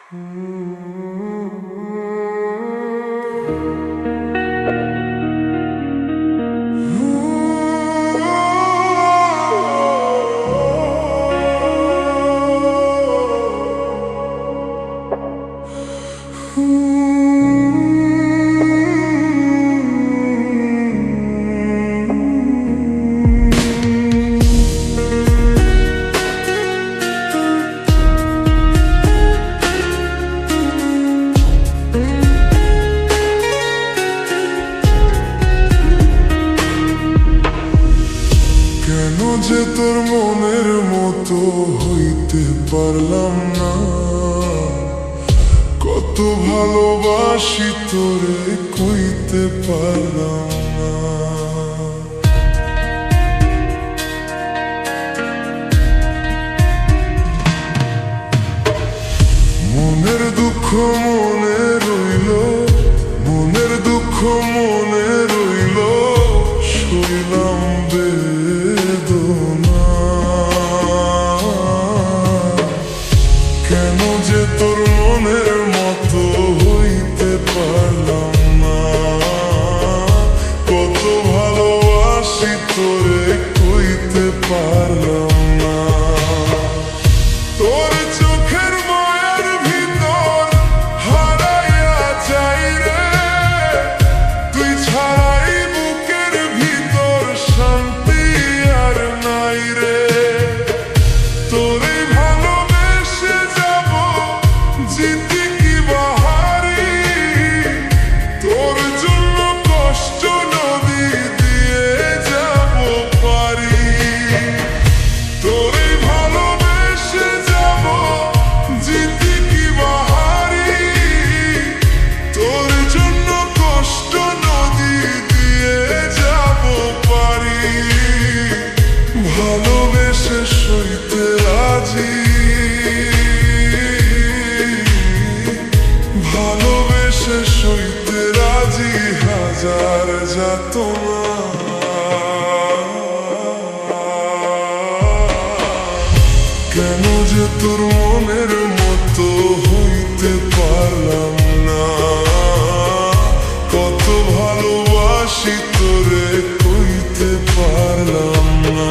কেন যে তোর মনের মতো হইতে পারলাম না, কত ভালোবাসি তোরে কইতে পারলাম না। মনের দুঃখ মনে রইল, মনের দুঃখ মনে রইল, শুইলাম বেদনা। কেন যে তোর মনের মতো হইতে পারলাম না, কত ভালোবাসি তোরে কইতে পারলাম না। তোর চোখের মায়ার ভিতর হারাইয়া যাই রে, তুই ছাড়াই বুকের ভিতর শান্তি আর নাই রে। তোরে ভালোবেসে যাব জিতি কি বাহারি, তোর জন্য কষ্ট নদী দিয়ে যাব পারি। তোরে ভালোবেসে যাব জিতি কি বাহারি, তোর জন্য কষ্ট নদী দিয়ে যাব পারি। ভালোবেসে সইতে রাজি, ভালোবেসে সইতে রাজি হাজার যাতনা। কেন যে তোর মনের মতো হইতে পারলাম না, কত ভালোবাসি তোরে কইতে পারলাম না।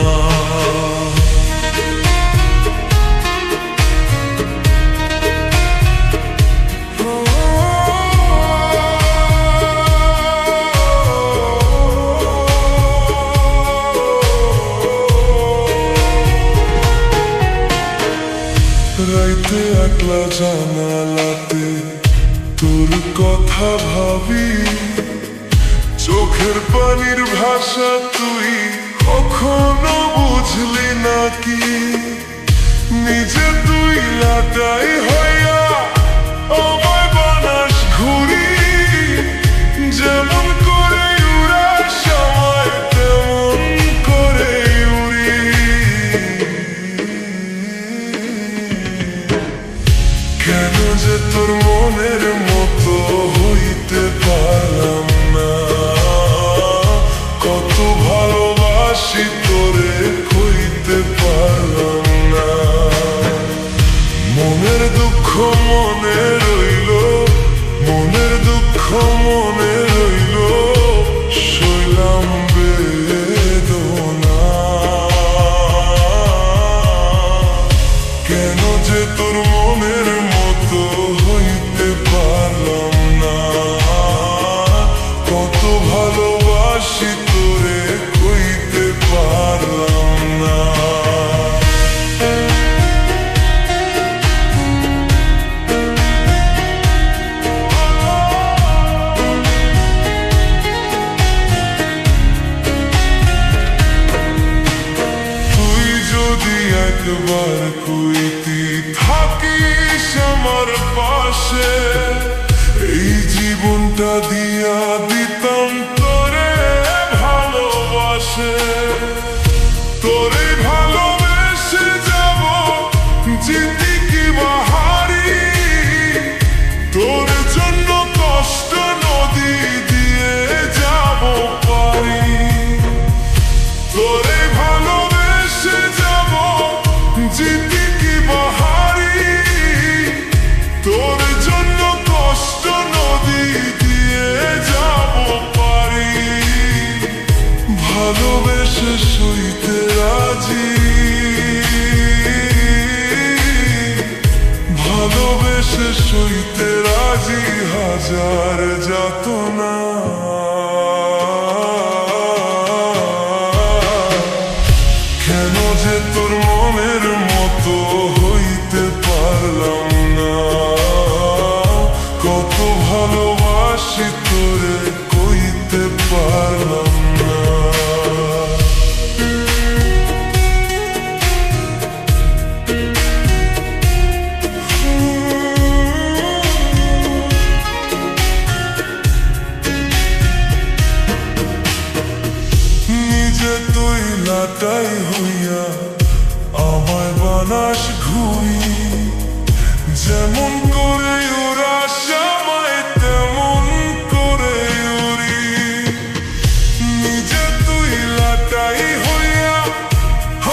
রাইতে একলা জানালাতে তোর কথা ভাবি, চোখের পানির ভাষা তুই কখনো বুঝলি নাকি। নিজে তুই লাটাই হইয়া আমায় বানাস ঘুরি, যেমন করে উড়াস আমায় তেমন করে উড়ি। কেন যে তোর মনের মতো হইতে পারলাম না, কত ভালোবাসি তোরে কইতে পারলাম না। মনের দুঃখ মনে রইল, মনের দুঃখ মনে রইল, শুইলাম বেদনা। কেন যে তোর মনের মতো হইতে পারলাম না, কত ভালোবাসি তোরে কইতে পারলাম না। তুই যদি একবার কইতি থাকিস আমার পাশে, এই জীবনটা দিয়া দিতাম তোরে ভালোবাসে। তোরে ভালোবেসে যাব জিতি কি বাহারি, তোর জন্য কষ্ট নদী দিয়ে যাব পারি। তোরে ভালোবেসে যাব জিতি কি বাহারি, তোর হাজার যাতনা কেন যে তোর মনের মতো হইতে পারলাম না কত ভালোবাসি তোরে কইতে পারলাম না নিজে তুই লাটাই হইয়া আমায় বানাস ঘুরি যেমন করে ওরা আমায় তেমন করে উড়ি নিজে তুই লাটাই হইয়া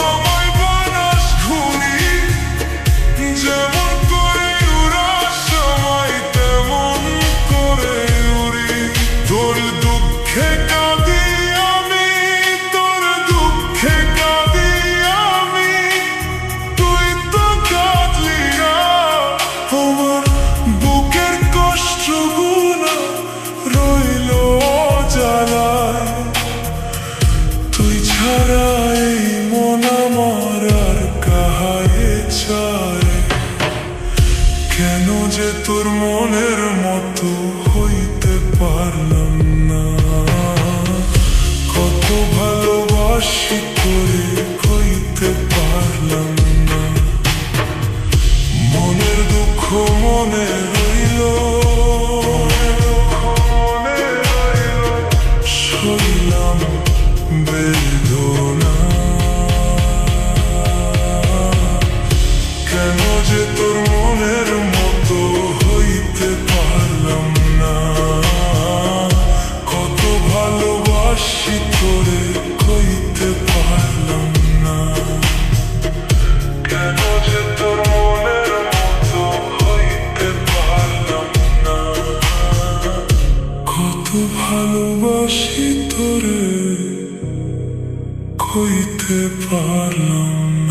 আমায় বানাস ঘুরি যেমন করে ওরা আমায় তেমন করে উড়ি তোর দুঃখে কাঁদি আমি তোর দুঃখে কাঁদি আমি তুই তো কাঁদলি না আমার বুকের কষ্ট গুলো রইল জ্বালায় তুই ছাড়া এই মন আমার আর কাহায় চায় কেন যে তোর মনের মতো হইতে পারলাম না কত ভালোবাসি তোরে কইতে পারলাম না মনের দুঃখ মনে রইল সইলাম বেদনা কেন যে তোর মনের মতো হইতে পারলাম না কত ভালোবাসি তোরে কইতে পারলাম না কেন যে তোর মনের মতো হইতে পারলাম না কত ভালোবাসি তোরে কইতে পারলাম